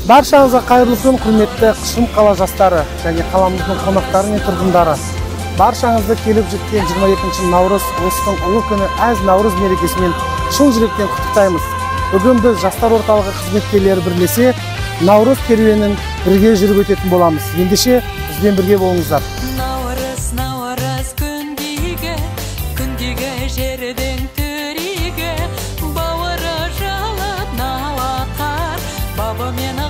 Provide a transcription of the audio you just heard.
Баршаңызға қайырлы күн, құрметті Қышым қала жастары және қаламыздың қонақтары мен тұрғындары. Баршаңызды келіп жеткен 22 наурыз осының ұлы күні әз наурыз мерекесімен шын жүректен құттықтаймыз. Бүгін біз жастар орталығы қызметкерлері бірлесе наурыз керуенін бірге жүріп өтетін боламыз. Ендеше бізбен бірге болыңыздар. Наурыз күндегі жердің түріге, бауыры жалып науақар, бабы мені